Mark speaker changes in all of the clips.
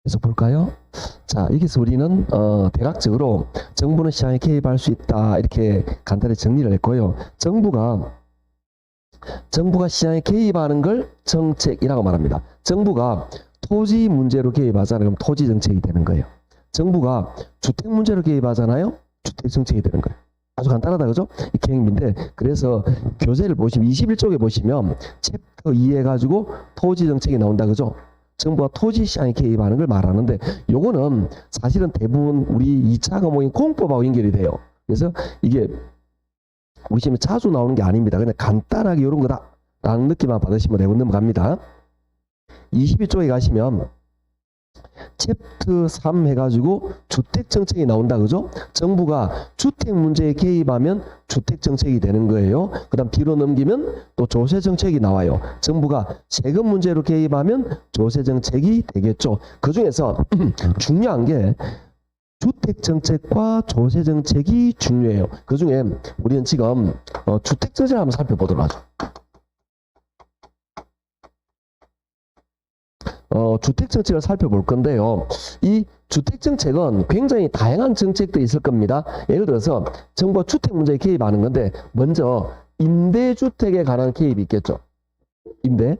Speaker 1: 그래서 볼까요? 자, 여기서 우리는 대략적으로 정부는 시장에 개입할 수 있다 이렇게 간단히 정리를 했고요. 정부가 시장에 개입하는 걸 정책이라고 말합니다. 정부가 토지 문제로 개입하잖아요. 그럼 토지 정책이 되는 거예요. 정부가 주택 문제로 개입하잖아요. 주택 정책이 되는 거예요. 아주 간단하다, 그죠? 이 개념인데, 그래서 교재를 보시면 21쪽에 보시면 챕터 2 해가지고 토지 정책이 나온다, 그죠? 정부가 토지 시장에 개입하는 걸 말하는데, 요거는 사실은 대부분 우리 2차 과목인 공법하고 연결이 돼요. 그래서 이게 우리 시험에 자주 나오는 게 아닙니다. 그냥 간단하게 이런 거다라는 느낌만 받으시면 되고 넘어갑니다. 22쪽에 가시면 챕터 3 해가지고 주택정책이 나온다, 그죠? 정부가 주택 문제에 개입하면 주택정책이 되는 거예요. 그 다음 뒤로 넘기면 또 조세정책이 나와요. 정부가 세금 문제로 개입하면 조세정책이 되겠죠. 그 중에서 중요한 게 주택정책과 조세정책이 중요해요. 그 중에 우리는 지금 주택정책을 한번 살펴보도록 하죠. 주택정책을 살펴볼 건데요. 이 주택정책은 굉장히 다양한 정책들이 있을 겁니다. 예를 들어서 정부가 주택 문제에 개입하는 건데 먼저 임대주택에 관한 개입이 있겠죠. 임대.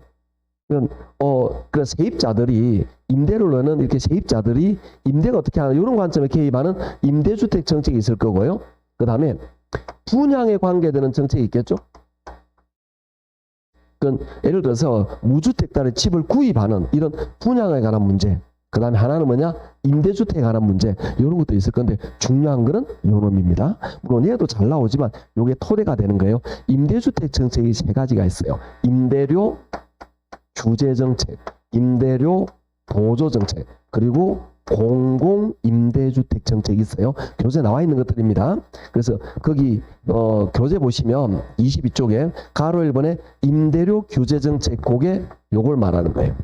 Speaker 1: 그 세입자들이 임대료로는 이렇게 세입자들이 임대가 어떻게 하나 이런 관점에 개입하는 임대주택 정책이 있을 거고요. 그 다음에 분양에 관계되는 정책이 있겠죠. 예를 들어서 무주택자의 집을 구입하는 이런 분양에 관한 문제. 그 다음에 하나는 뭐냐? 임대주택에 관한 문제. 이런 것도 있을 건데 중요한 거는 요놈입니다. 물론 얘도 잘 나오지만 요게 토대가 되는 거예요. 임대주택 정책이 세 가지가 있어요. 임대료 규제정책, 임대료 보조정책, 그리고 공공임대주택 정책이 있어요. 교재 나와 있는 것들입니다. 그래서 거기 교재 보시면 22쪽에 가로 1번에 임대료 규제정책, 그게 요걸 말하는 거예요.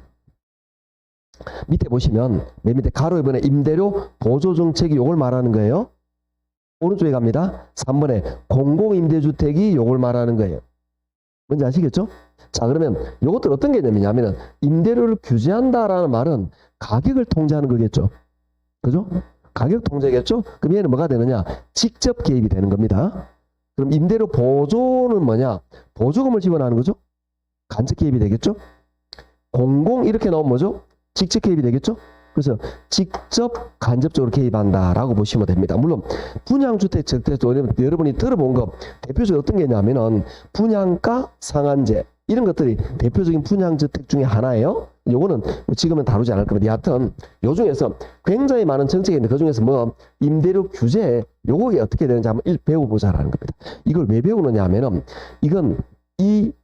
Speaker 1: 밑에 보시면 맨 밑에 가로 1번에 임대료 보조정책이 요걸 말하는 거예요. 오른쪽에 갑니다. 3번에 공공임대주택이 요걸 말하는 거예요. 뭔지 아시겠죠? 자, 그러면 이것들 어떤 개념이냐면은 임대료를 규제한다라는 말은 가격을 통제하는 거겠죠. 그죠? 가격 통제겠죠? 그럼 얘는 뭐가 되느냐? 직접 개입이 되는 겁니다. 그럼 임대료 보조는 뭐냐? 보조금을 지원하는 거죠? 간접 개입이 되겠죠? 공공 이렇게 나오면 뭐죠? 직접 개입이 되겠죠? 그래서 직접 간접적으로 개입한다라고 보시면 됩니다. 물론 분양주택 정책도 여러분이 들어본 거 대표적으로 어떤 게 있냐면은 분양가 상한제 이런 것들이 대표적인 분양주택 중에 하나예요. 요거는 지금은 다루지 않을 겁니다. 여하튼 요 중에서 굉장히 많은 정책이 있는데 그 중에서 뭐 임대료 규제 요거 어떻게 되는지 한번 배워보자라는 겁니다. 이걸 왜 배우느냐 하면은 이건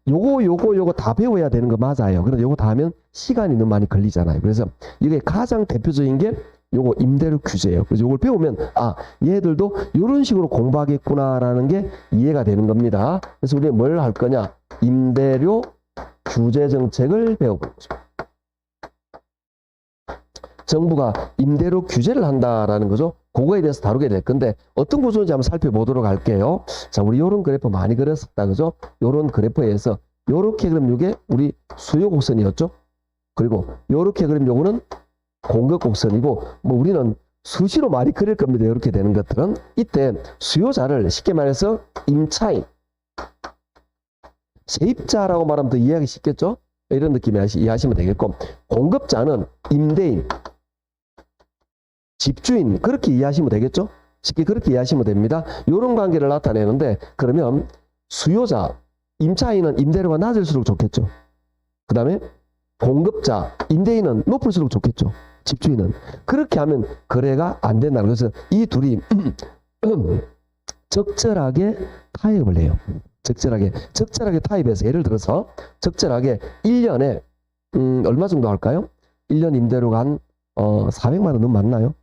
Speaker 1: 요거 다 배워야 되는 거 맞아요. 그런데 요거 다 하면 시간이 너무 많이 걸리잖아요. 그래서 이게 가장 대표적인 게 요거 임대료 규제예요. 그래서 요걸 배우면 얘들도 이런 식으로 공부하겠구나라는 게 이해가 되는 겁니다. 그래서 우리가 뭘 할 거냐? 임대료 규제 정책을 배워보는 거죠. 정부가 임대료 규제를 한다라는 거죠. 그거에 대해서 다루게 될 건데 어떤 구조인지 한번 살펴보도록 할게요. 자, 우리 요런 그래프 많이 그렸었다, 그죠? 요런 그래프에서 요렇게 그럼 요게 우리 수요 곡선이었죠. 그리고 요렇게 그럼 요거는 공급 곡선이고 뭐 우리는 수시로 많이 그릴 겁니다. 이렇게 되는 것들은 이때 수요자를 쉽게 말해서 임차인, 세입자라고 말하면 더 이해하기 쉽겠죠? 이런 느낌이 이해하시면 되겠고 공급자는 임대인, 집주인 그렇게 이해하시면 되겠죠? 쉽게 그렇게 이해하시면 됩니다. 이런 관계를 나타내는데 그러면 수요자, 임차인은 임대료가 낮을수록 좋겠죠. 그 다음에 공급자, 임대인은 높을수록 좋겠죠. 집주인은. 그렇게 하면 거래가 안 된다는 것은 이 둘이 적절하게 타협을 해요. 적절하게 타입해서 예를 들어서 적절하게 1년에 얼마 정도 할까요? 1년 임대료가 한 400만 원 너무 많나요?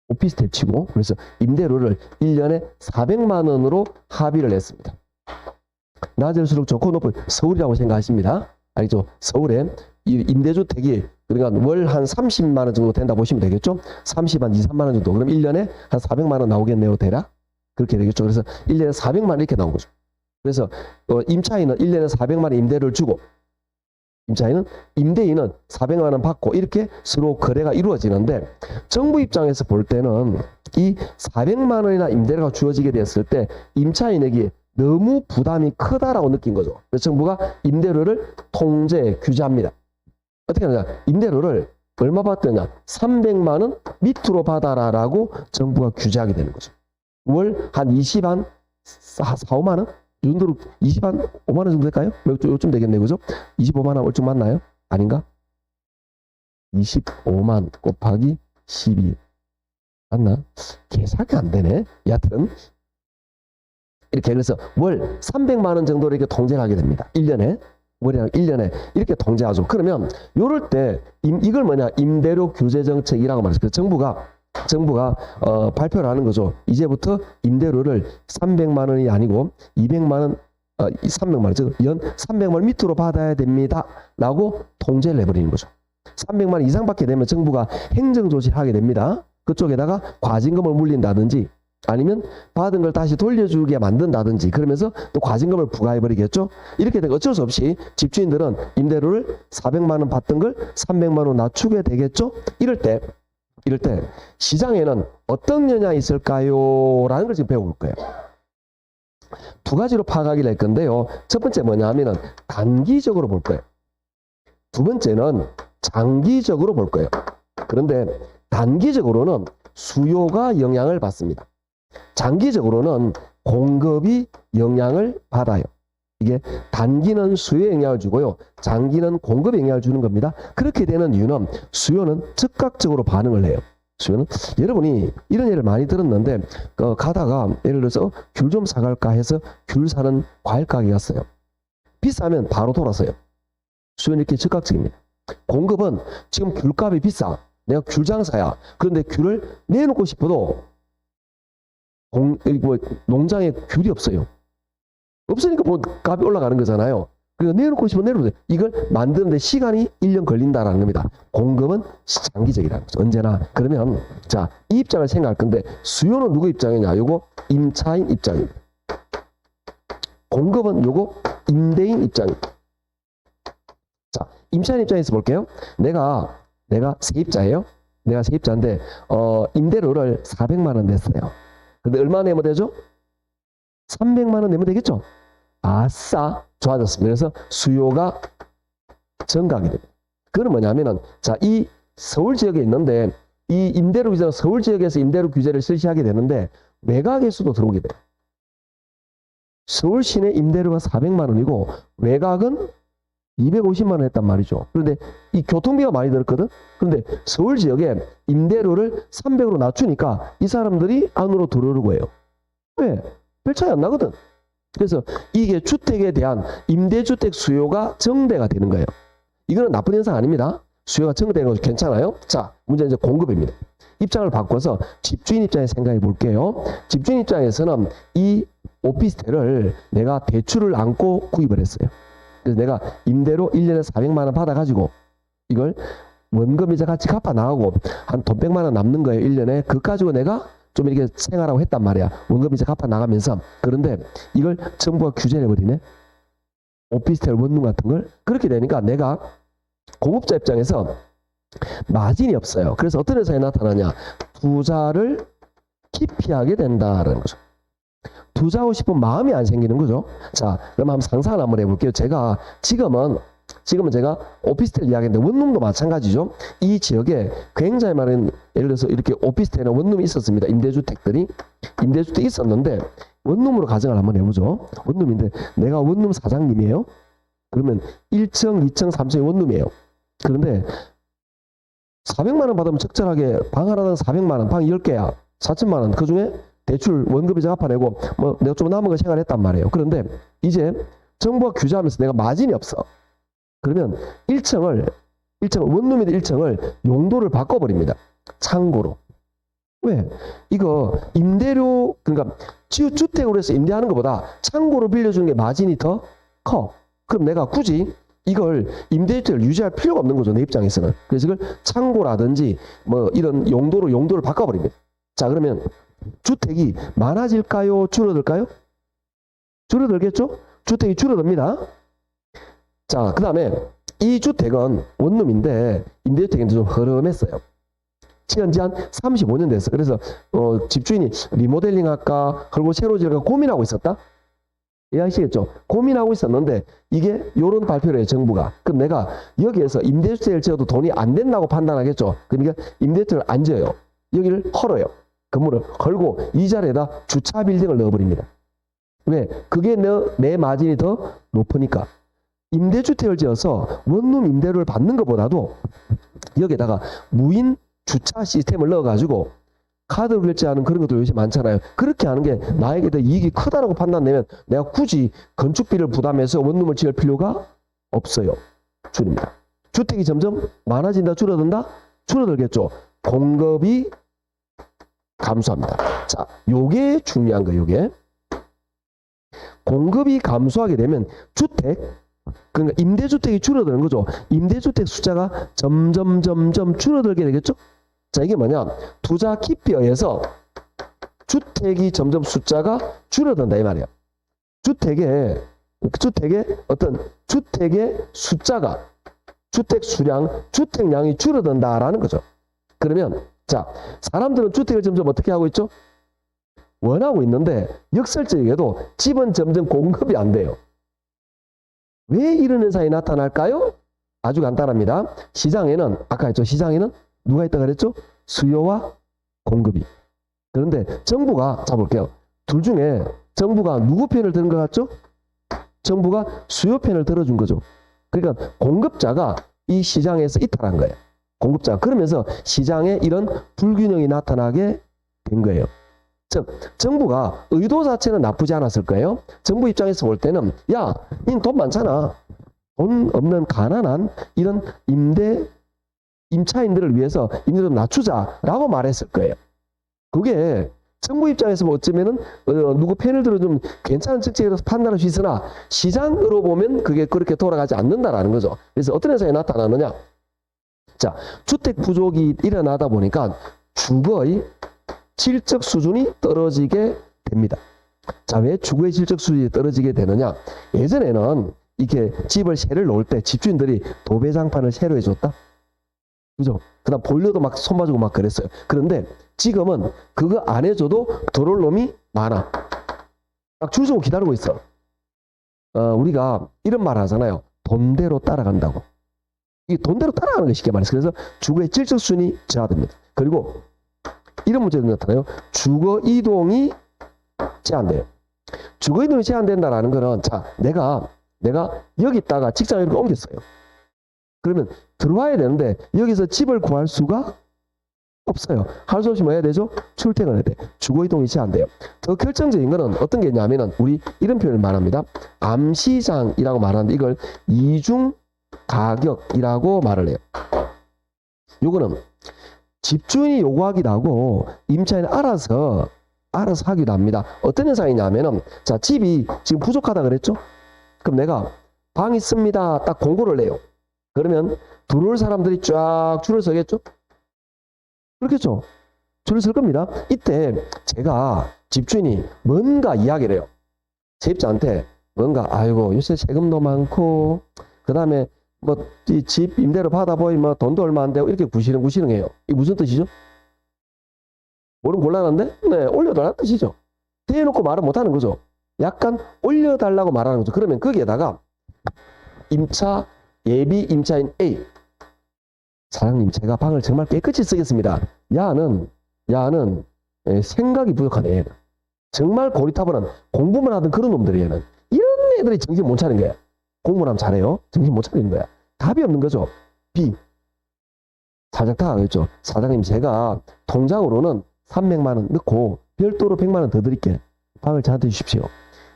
Speaker 1: 오피스텔 치고 그래서 임대료를 1년에 400만 원으로 합의를 했습니다. 낮을수록 좋고 높은 서울이라고 생각하십니다. 알겠죠? 서울에 이 임대주택이 그러니까 월 한 30만 원 정도 된다 보시면 되겠죠? 30만 2, 3만 원 정도. 그럼 1년에 한 400만 원 나오겠네요, 대략. 그렇게 되겠죠. 그래서 1년에 400만 원 이렇게 나온 거죠. 그래서 임차인은 1년에 400만 원 임대료를 주고 임차인은 임대인은 400만 원 받고 이렇게 서로 거래가 이루어지는데 정부 입장에서 볼 때는 이 400만 원이나 임대료가 주어지게 됐을 때 임차인에게 너무 부담이 크다라고 느낀 거죠. 그래서 정부가 임대료를 통제 규제합니다. 어떻게 하느냐? 임대료를 얼마 받느냐? 300만 원 밑으로 받아라라고 정부가 규제하게 되는 거죠. 월 한 20한 4, 5만 원? 이 정도로 20한 5만 원 정도 될까요? 요쯤 되겠네요. 그죠? 25만 원 얼추 맞나요? 아닌가? 25만 곱하기 12 맞나? 계산이 안 되네. 여하튼 이렇게 그래서 월 300만 원 정도로 이렇게 통제를 하게 됩니다. 1년에. 월이랑 1년에 이렇게 통제하죠. 그러면 요럴 때 이걸 뭐냐? 임대료 규제 정책이라고 말해서 그래서 정부가 발표를 하는 거죠. 이제부터 임대료를 300만 원이 아니고 200만 원 300만 원, 즉 연 300만 원 밑으로 받아야 됩니다. 라고 통제를 해버리는 거죠. 300만 원 이상 받게 되면 정부가 행정 조치를 하게 됩니다. 그쪽에다가 과징금을 물린다든지 아니면 받은 걸 다시 돌려주게 만든다든지 그러면서 또 과징금을 부과해버리겠죠. 이렇게 되면 어쩔 수 없이 집주인들은 임대료를 400만 원 받던 걸 300만 원 낮추게 되겠죠. 이럴 때 시장에는 어떤 영향이 있을까요? 라는 걸 지금 배워볼 거예요. 두 가지로 파악하기를 할 건데요. 첫 번째 뭐냐 하면은 단기적으로 볼 거예요. 두 번째는 장기적으로 볼 거예요. 그런데 단기적으로는 수요가 영향을 받습니다. 장기적으로는 공급이 영향을 받아요. 이게 단기는 수요에 영향을 주고요. 장기는 공급에 영향을 주는 겁니다. 그렇게 되는 이유는 수요는 즉각적으로 반응을 해요. 수요는 여러분이 이런 예를 많이 들었는데 가다가 예를 들어서 귤 좀 사갈까 해서 귤 사는 과일 가게 갔어요. 비싸면 바로 돌아서요. 수요는 이렇게 즉각적입니다. 공급은 지금 귤값이 비싸. 내가 귤 장사야. 그런데 귤을 내놓고 싶어도 농장에 귤이 없어요. 없으니까 뭐 값이 올라가는 거잖아요. 그러니까 내놓고 싶으면 내놓으면 돼. 이걸 만드는데 시간이 1년 걸린다라는 겁니다. 공급은 장기적이라는 거죠. 언제나. 그러면 자, 이 입장을 생각할 건데 수요는 누구 입장이냐? 요거 임차인 입장입니다. 공급은 요거 임대인 입장입니다. 자, 임차인 입장에서 볼게요. 내가 세입자예요. 내가 세입자인데 임대료를 400만 원 냈어요. 근데 얼마 내면 되죠? 300만 원 내면 되겠죠? 아싸, 좋아졌습니다. 그래서 수요가 증가하게 됩니다. 그건 뭐냐면은, 자, 이 서울 지역에 있는데, 이 임대료 규제는 서울 지역에서 임대료 규제를 실시하게 되는데, 외곽에서도 들어오게 돼요. 서울 시내 임대료가 400만 원이고, 외곽은 250만 원 했단 말이죠. 그런데 이 교통비가 많이 들었거든? 그런데 서울 지역에 임대료를 300으로 낮추니까 이 사람들이 안으로 들어오는 거예요. 왜? 별 차이 안 나거든. 그래서 이게 주택에 대한 임대주택 수요가 증대가 되는 거예요. 이거는 나쁜 현상 아닙니다. 수요가 증대되는 거 괜찮아요. 자, 문제는 이제 공급입니다. 입장을 바꿔서 집주인 입장에서 생각해 볼게요. 집주인 입장에서는 이 오피스텔을 내가 대출을 안고 구입을 했어요. 그래서 내가 임대로 1년에 400만 원 받아가지고 이걸 원금이자 같이 갚아 나가고 한 돈 100만 원 남는 거예요. 1년에. 그거 가지고 내가 좀 이렇게 생활하고 했단 말이야. 원금이자 갚아 나가면서. 그런데 이걸 정부가 규제해버리네. 오피스텔 원룸 같은 걸. 그렇게 되니까 내가 공급자 입장에서 마진이 없어요. 그래서 어떤 현상이 나타나냐. 투자를 기피하게 된다는 거죠. 투자하고 싶은 마음이 안 생기는 거죠. 자, 그럼 한번 상상을 한번 해볼게요. 제가 지금은 제가 오피스텔 이야기인데 원룸도 마찬가지죠. 이 지역에 굉장히 많은 예를 들어서 이렇게 오피스텔이나 원룸이 있었습니다. 임대주택이 있었는데 원룸으로 가정을 한번 해보죠. 원룸인데 내가 원룸 사장님이에요. 그러면 1층, 2층, 3층이 원룸이에요. 그런데 400만 원 받으면 적절하게 방 하나당 400만 원, 방 10개야. 4천만 원. 그 중에 대출 원금이자 갚아내고 뭐 내가 좀 남은 거 생활했단 말이에요. 그런데 이제 정부가 규제하면서 내가 마진이 없어. 그러면 1층을 원룸인데 1층을 용도를 바꿔버립니다. 창고로. 왜? 이거 임대료 그러니까 주택으로 해서 임대하는 것보다 창고로 빌려주는 게 마진이 더 커. 그럼 내가 굳이 이걸 임대주택을 유지할 필요가 없는 거죠. 내 입장에서는. 그래서 이걸 창고라든지 뭐 이런 용도를 바꿔버립니다. 자, 그러면 주택이 많아질까요? 줄어들까요? 줄어들겠죠? 주택이 줄어듭니다. 자, 그 다음에 이 주택은 원룸인데 임대주택인데 좀 흐름했어요. 지은 지 한 35년 됐어. 그래서 집주인이 리모델링 할까 그리고 새로 지을까 고민하고 있었다. 이해하시겠죠? 고민하고 있었는데 이게 요런 발표를 해요, 정부가. 그럼 내가 여기에서 임대주택을 지어도 돈이 안 된다고 판단하겠죠? 그러니까 임대주택을 안 지어요. 여기를 헐어요. 건물을 헐고 이 자리에다 주차 빌딩을 넣어버립니다. 왜? 그게 내 마진이 더 높으니까. 임대주택을 지어서 원룸 임대료를 받는 것보다도 여기에다가 무인 주차 시스템을 넣어가지고 카드로 결제하는 그런 것도 요새 많잖아요. 그렇게 하는 게 나에게 더 이익이 크다라고 판단되면 내가 굳이 건축비를 부담해서 원룸을 지을 필요가 없어요. 줄입니다. 주택이 점점 많아진다, 줄어든다? 줄어들겠죠. 공급이 감소합니다. 자, 요게 중요한 거예요, 요게. 공급이 감소하게 되면 주택, 그러니까 임대주택이 줄어드는 거죠. 임대주택 숫자가 점점 줄어들게 되겠죠. 자, 이게 뭐냐? 투자 깊이에 의해서 주택이 점점 숫자가 줄어든다 이 말이에요. 주택의 숫자가, 주택 수량, 주택량이 줄어든다라는 거죠. 그러면 자, 사람들은 주택을 점점 어떻게 하고 있죠? 원하고 있는데 역설적이게도 집은 점점 공급이 안 돼요. 왜 이런 현상이 나타날까요? 아주 간단합니다. 시장에는 아까 했죠. 시장에는 누가 있다고 그랬죠? 수요와 공급이. 그런데 정부가 자 볼게요. 둘 중에 정부가 누구 편을 드는 것 같죠? 정부가 수요 편을 들어준 거죠. 그러니까 공급자가 이 시장에서 이탈한 거예요. 공급자. 그러면서 시장에 이런 불균형이 나타나게 된 거예요. 즉 정부가 의도 자체는 나쁘지 않았을 거예요. 정부 입장에서 볼 때는 야, 닌 돈 많잖아. 돈 없는 가난한 이런 임차인들을 위해서 임대료 좀 낮추자라고 말했을 거예요. 그게 정부 입장에서 어쩌면은 누구 편을 들어 좀 괜찮은 정책이라서 판단할 수 있으나 시장으로 보면 그게 그렇게 돌아가지 않는다라는 거죠. 그래서 어떤 현상이 나타나느냐? 자, 주택 부족이 일어나다 보니까 주거의 질적 수준이 떨어지게 됩니다. 자, 왜 주거의 질적 수준이 떨어지게 되느냐? 예전에는 이렇게 집을 새를 놓을 때 집주인들이 도배장판을 새로 해줬다. 그죠? 그 다음 보일러도 막 손봐주고 막 그랬어요. 그런데 지금은 그거 안 해줘도 들어올 놈이 많아. 막 줄 서고 기다리고 있어. 우리가 이런 말 하잖아요. 돈대로 따라간다고. 이 돈대로 따라가는 게 쉽게 말해서 그래서 주거의 질적 수준이 저하됩니다. 그리고 이런 문제도 나타나요. 주거 이동이 제한돼요. 주거 이동이 제한된다라는 거는 자, 내가 여기다가 직장을 이렇게 옮겼어요. 그러면 들어와야 되는데 여기서 집을 구할 수가 없어요. 할 수 없이 뭐 해야 되죠? 출퇴근해야 돼. 주거 이동이 제한돼요. 더 결정적인 거는 어떤 게 있냐면은 우리 이런 표현을 말합니다. 암시장이라고 말하는데 이걸 이중 가격이라고 말을 해요. 요거는 집주인이 요구하기도 하고 임차인이 알아서 하기도 합니다. 어떤 현상이냐면은 자, 집이 지금 부족하다 그랬죠? 그럼 내가 방 있습니다. 딱 공고를 내요. 그러면 들어올 사람들이 쫙 줄을 서겠죠? 그렇겠죠? 줄을 설 겁니다. 이때 제가 집주인이 뭔가 이야기를 해요. 제 입장한테 뭔가 아이고 요새 세금도 많고 그 다음에 뭐 이 집 임대료 받아보이 뭐 돈도 얼마 안 되고 이렇게 구시렁구시렁해요. 이게 무슨 뜻이죠? 모르면 곤란한데? 네, 올려달라는 뜻이죠. 대놓고 말은 못하는 거죠. 약간 올려달라고 말하는 거죠. 그러면 거기에다가 예비 임차인 A 사장님 제가 방을 정말 깨끗이 쓰겠습니다. 야는 생각이 부족하네. 얘는. 정말 고리타분한 공부만 하던 그런 놈들이 얘는. 이런 애들이 정신 못 차리는 거야. 공부를 하면 잘해요. 정신 못 차리는 거야. 답이 없는 거죠. B 살짝 다가겠죠. 사장님 제가 통장으로는 300만 원 넣고 별도로 100만 원 더 드릴게. 방을 저한테 주십시오.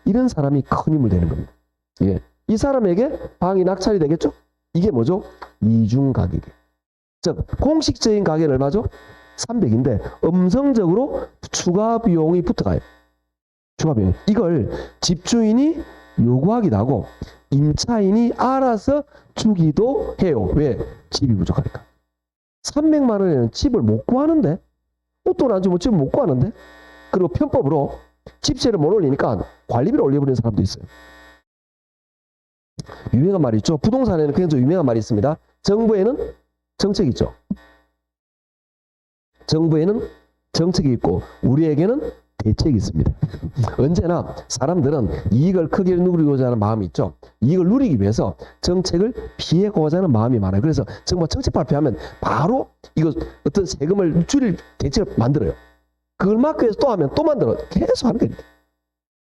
Speaker 1: 이런 사람이 큰 힘을 되는 겁니다. 예. 이 사람에게 방이 낙찰이 되겠죠? 이게 뭐죠? 이중 가격이에요. 즉 공식적인 가격은 얼마죠? 300인데 음성적으로 추가 비용이 붙어가요. 추가 비용. 이걸 집주인이 요구하기도 하고 임차인이 알아서 주기도 해요. 왜? 집이 부족하니까. 300만 원에는 집을 못 구하는데 돈 안 주면 집을 못 구하는데 그리고 편법으로 집세를 못 올리니까 관리비를 올려버리는 사람도 있어요. 유명한 말이 있죠. 부동산에는 굉장히 유명한 말이 있습니다. 정부에는 정책이 있죠. 정부에는 정책이 있고 우리에게는 대책이 있습니다. 언제나 사람들은 이익을 크게 누리고자 하는 마음이 있죠. 이익을 누리기 위해서 정책을 피해고자 하는 마음이 많아요. 그래서 정부가 정책 발표하면 바로 이거 어떤 세금을 줄일 대책을 만들어요. 그걸 막기 위해서 또 하면 또 만들어. 계속 하는 겁니다.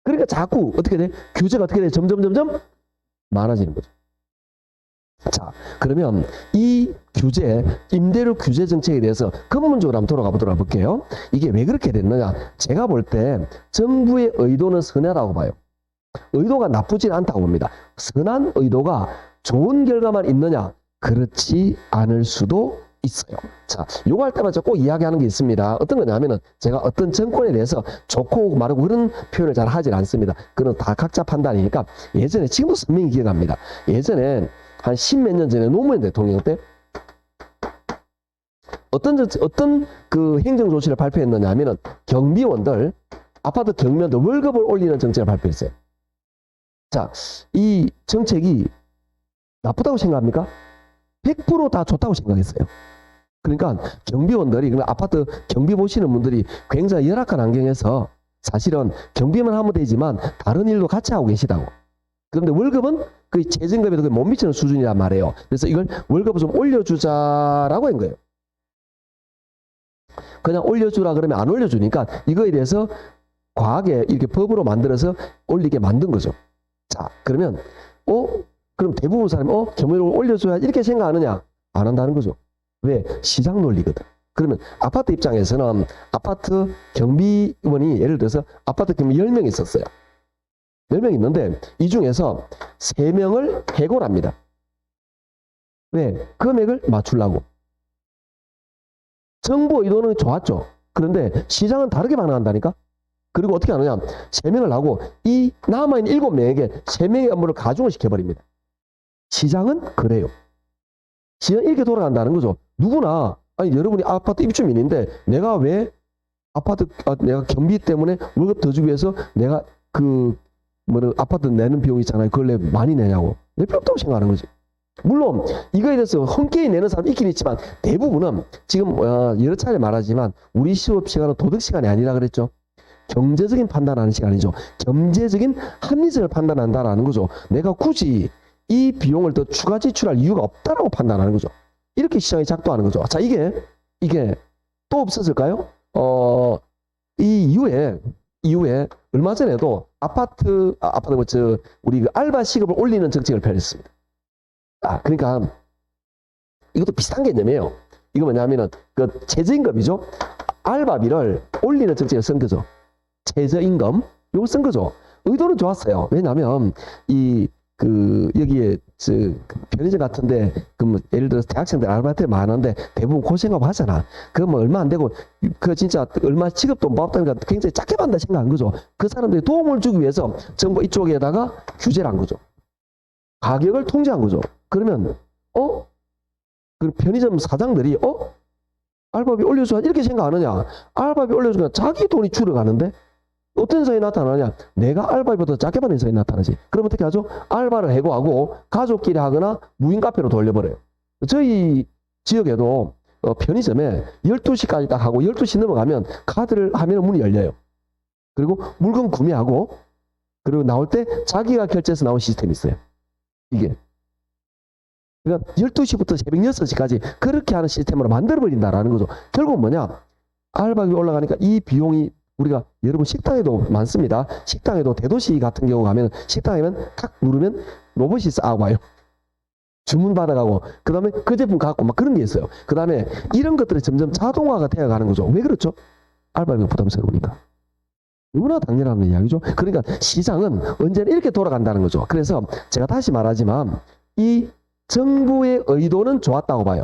Speaker 1: 그러니까 자꾸 어떻게 돼? 규제가 어떻게 돼? 점점 많아지는 거죠. 자, 그러면 이 규제, 임대료 규제 정책에 대해서 근본적으로 한번 돌아가 보도록 해볼게요. 이게 왜 그렇게 됐느냐? 제가 볼 때 정부의 의도는 선하다고 봐요. 의도가 나쁘진 않다고 봅니다. 선한 의도가 좋은 결과만 있느냐? 그렇지 않을 수도 있어요. 자, 요거 할 때마다 꼭 이야기하는 게 있습니다. 어떤 거냐면은 제가 어떤 정권에 대해서 좋고 말하고 그런 표현을 잘 하질 않습니다. 그건 다 각자 판단이니까 예전에 지금도 선명히 기억합니다. 예전에 한 10몇 년 전에 노무현 대통령 때 어떤 그 행정 조치를 발표했느냐 하면은 경비원들, 아파트 경비원들 월급을 올리는 정책을 발표했어요. 자, 이 정책이 나쁘다고 생각합니까? 100% 다 좋다고 생각했어요. 그러니까 경비원들이, 그러니까 아파트 경비 보시는 분들이 굉장히 열악한 환경에서 사실은 경비만 하면 되지만 다른 일도 같이 하고 계시다고. 그런데 월급은 그 최저임금에도 못 미치는 수준이란 말이에요. 그래서 이걸 월급을 좀 올려주자라고 한 거예요. 그냥 올려주라 그러면 안 올려주니까 이거에 대해서 과하게 이렇게 법으로 만들어서 올리게 만든 거죠. 자, 그러면 그럼 대부분 사람이 경비를 올려줘야 이렇게 생각하느냐? 안 한다는 거죠. 왜? 시장 논리거든. 그러면 아파트 입장에서는 아파트 경비원이 예를 들어서 아파트 경비 10명 있었어요. 10명 있는데 이 중에서 3명을 해고를 합니다. 왜? 금액을 맞추려고. 정부 의도는 좋았죠. 그런데 시장은 다르게 반응한다니까? 그리고 어떻게 하느냐? 3명을 하고 이 남아있는 7명에게 3명의 업무를 가중을 시켜버립니다. 시장은 그래요. 시장은 이렇게 돌아간다는 거죠. 누구나, 아니, 여러분이 아파트 입주민인데 내가 왜 내가 경비 때문에 월급 더 주기 위해서 내가 아파트 내는 비용 있잖아요. 그걸 내 많이 내냐고. 내 필요 없다고 생각하는 거지. 물론 이거에 대해서 흔쾌히 내는 사람 있긴 있지만 대부분은 지금 여러 차례 말하지만 우리 수업 시간은 도덕 시간이 아니라 그랬죠. 경제적인 판단하는 시간이죠. 경제적인 합리성을 판단한다라는 거죠. 내가 굳이 이 비용을 더 추가 지출할 이유가 없다라고 판단하는 거죠. 이렇게 시장이 작동하는 거죠. 자, 이게 또 없었을까요? 이 이후에 얼마 전에도 우리 알바 시급을 올리는 정책을 펼쳤습니다. 그러니까 이것도 비슷한 개념이에요. 이거 뭐냐면은 그 최저임금이죠. 알바비를 올리는 정책을 쓴 거죠. 최저임금 이걸 쓴 거죠. 의도는 좋았어요. 왜냐하면 여기에 편의점 같은데 예를 들어서 대학생들 알바이트 많은데 대부분 고생하고 하잖아. 그거 뭐 얼마 안 되고 진짜 얼마 지급도 못 받다니까 굉장히 작게 받는다 생각한 거죠. 그 사람들이 도움을 주기 위해서 정부 이쪽에다가 규제를 한 거죠. 가격을 통제한 거죠. 그러면 그 편의점 사장들이 알바비 올려줘 이렇게 생각하느냐? 알바비 올려주면 자기 돈이 줄어가는데 어떤 현상이 나타나냐? 내가 알바비보다 작게 받는 현상이 나타나지. 그럼 어떻게 하죠? 알바를 해고하고 가족끼리 하거나 무인 카페로 돌려버려요. 저희 지역에도 편의점에 12시까지 딱 하고 12시 넘어가면 카드를 하면 문이 열려요. 그리고 물건 구매하고 그리고 나올 때 자기가 결제해서 나온 시스템이 있어요. 이게. 그러니까 12시부터 새벽 6시까지 그렇게 하는 시스템으로 만들어버린다라는 거죠. 결국 뭐냐? 알바비 올라가니까 이 비용이 우리가 여러분 식당에도 많습니다. 식당에도 대도시 같은 경우 가면 식당에는 탁 누르면 로봇이 싹 와요. 주문 받아가고 그 다음에 그 제품 갖고 막 그런 게 있어요. 그 다음에 이런 것들이 점점 자동화가 되어가는 거죠. 왜 그렇죠? 알바비가 부담스러우니까. 너무나 당연한 이야기죠. 그러니까 시장은 언제나 이렇게 돌아간다는 거죠. 그래서 제가 다시 말하지만 이 정부의 의도는 좋았다고 봐요.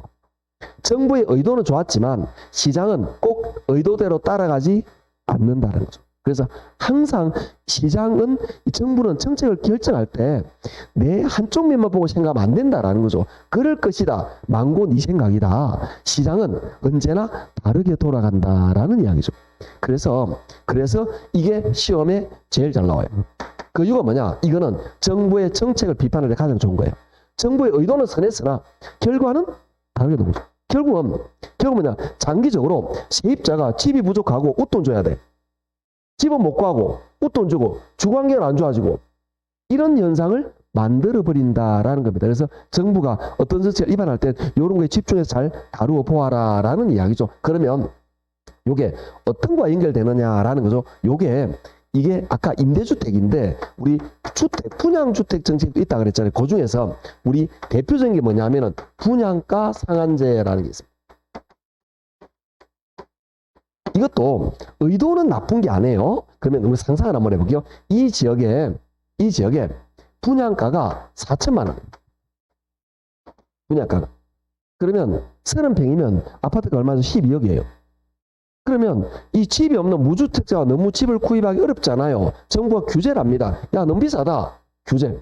Speaker 1: 정부의 의도는 좋았지만 시장은 꼭 의도대로 따라가지 않는다는 거죠. 그래서 항상 정부는 정책을 결정할 때 내 한쪽 면만 보고 생각하면 안 된다라는 거죠. 그럴 것이다. 망고 네 생각이다. 시장은 언제나 다르게 돌아간다라는 이야기죠. 그래서 이게 시험에 제일 잘 나와요. 그 이유가 뭐냐? 이거는 정부의 정책을 비판할 때 가장 좋은 거예요. 정부의 의도는 선했으나 결과는 다르게 되는 거죠. 결국은 뭐냐? 장기적으로 세입자가 집이 부족하고 웃돈 줘야 돼. 집은 못 구하고 웃돈 주고 주거환경은 안 좋아지고 이런 현상을 만들어버린다라는 겁니다. 그래서 정부가 어떤 정책을 입안할 때 이런 거에 집중해서 잘 다루어 보아라라는 이야기죠. 그러면 요게 어떤 거와 연결되느냐라는 거죠. 이게 아까 임대주택인데 우리 주택, 분양주택 정책도 있다 그랬잖아요. 그 중에서 우리 대표적인 게 뭐냐면은 분양가 상한제라는 게 있습니다. 이것도 의도는 나쁜 게 아니에요. 그러면 우리 상상을 한번 해볼게요. 이 지역에 분양가가 4천만 원. 분양가가. 그러면 30평이면 아파트가 얼마죠? 12억이에요. 그러면 이 집이 없는 무주택자가 너무 집을 구입하기 어렵잖아요. 정부가 규제를 합니다. 야, 너무 비싸다. 규제.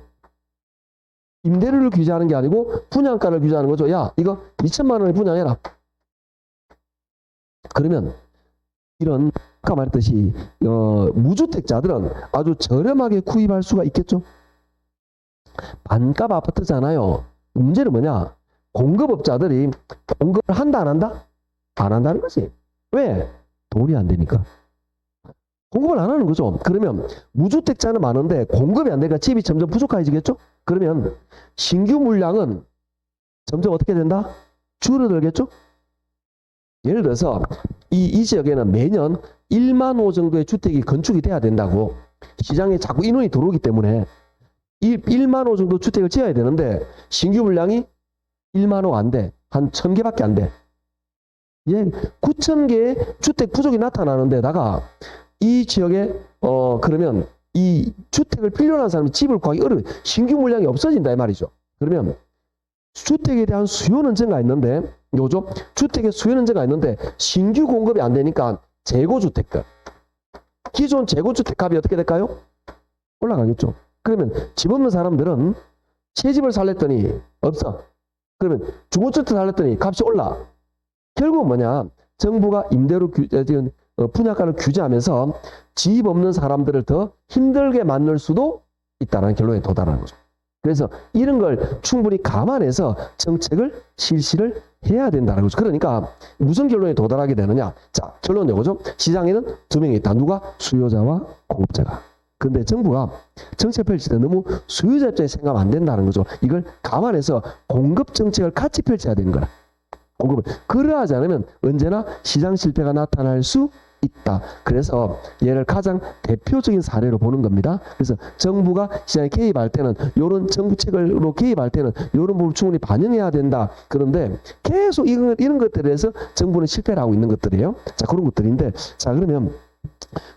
Speaker 1: 임대료를 규제하는 게 아니고 분양가를 규제하는 거죠. 야, 이거 2천만 원에 분양해라. 그러면 이런 아까 말했듯이 무주택자들은 아주 저렴하게 구입할 수가 있겠죠. 반값 아파트잖아요. 문제는 뭐냐? 공급업자들이 공급을 한다 안 한다? 안 한다는 거지. 왜? 돈이 안 되니까. 공급을 안 하는 거죠. 그러면 무주택자는 많은데 공급이 안 되니까 집이 점점 부족해지겠죠? 그러면 신규 물량은 점점 어떻게 된다? 줄어들겠죠? 예를 들어서 이 지역에는 매년 1만 호 정도의 주택이 건축이 돼야 된다고. 시장에 자꾸 인원이 들어오기 때문에 이 1만 호 정도 주택을 지어야 되는데 신규 물량이 1만 호가 안 돼. 한 1000개밖에 안 돼. 예, 9,000개의 주택 부족이 나타나는데다가 이 지역에 그러면 이 주택을 필요로 하는 사람이 집을 구하기 어려워. 신규 물량이 없어진다 이 말이죠. 그러면 주택에 대한 수요는 증가했는데 요죠? 주택의 수요는 증가했는데 신규 공급이 안 되니까 재고주택들. 기존 재고주택 값이 어떻게 될까요? 올라가겠죠. 그러면 집 없는 사람들은 새 집을 살랬더니 없어. 그러면 중고주택 살랬더니 값이 올라. 결국은 뭐냐? 정부가 임대료 분양가를 규제하면서 집 없는 사람들을 더 힘들게 만들 수도 있다는 결론에 도달하는 거죠. 그래서 이런 걸 충분히 감안해서 정책을 실시를 해야 된다는 거죠. 그러니까 무슨 결론에 도달하게 되느냐? 자, 결론은 이거죠. 시장에는 두 명이 있다. 누가? 수요자와 공급자가. 근데 정부가 정책 펼칠 때 너무 수요자 입장에 생각하면 안 된다는 거죠. 이걸 감안해서 공급 정책을 같이 펼쳐야 되는 거라. 공급을. 그러하지 않으면 언제나 시장 실패가 나타날 수 있다. 그래서 얘를 가장 대표적인 사례로 보는 겁니다. 그래서 정부가 시장에 개입할 때는 이런 정부책으로 개입할 때는 이런 부분을 충분히 반영해야 된다. 그런데 계속 이런 것들에 대해서 정부는 실패를 하고 있는 것들이에요. 자, 그런 것들인데 자, 그러면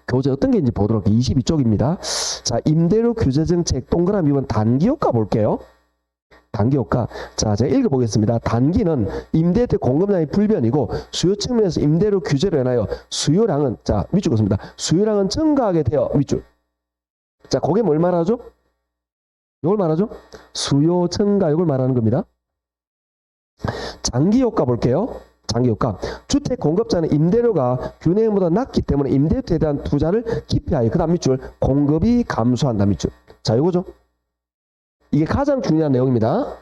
Speaker 1: 교재 어떤 게 있는지 보도록 22쪽입니다. 자, 임대료 규제 정책 동그라미 2번 단기 효과 볼게요. 단기 효과. 자, 제가 읽어보겠습니다. 단기는 임대주택 공급량이 불변이고 수요 측면에서 임대료 규제로 인하여 수요량은, 자, 밑줄 긋습니다. 수요량은 증가하게 되어, 밑줄. 자, 그게 뭘 말하죠? 이걸 말하죠? 수요 증가, 이걸 말하는 겁니다. 장기 효과 볼게요. 장기 효과. 주택 공급자는 임대료가 균형보다 낮기 때문에 임대주택에 대한 투자를 기피하여, 그 다음 밑줄, 공급이 감소한다, 밑줄. 자, 이거죠. 이게 가장 중요한 내용입니다.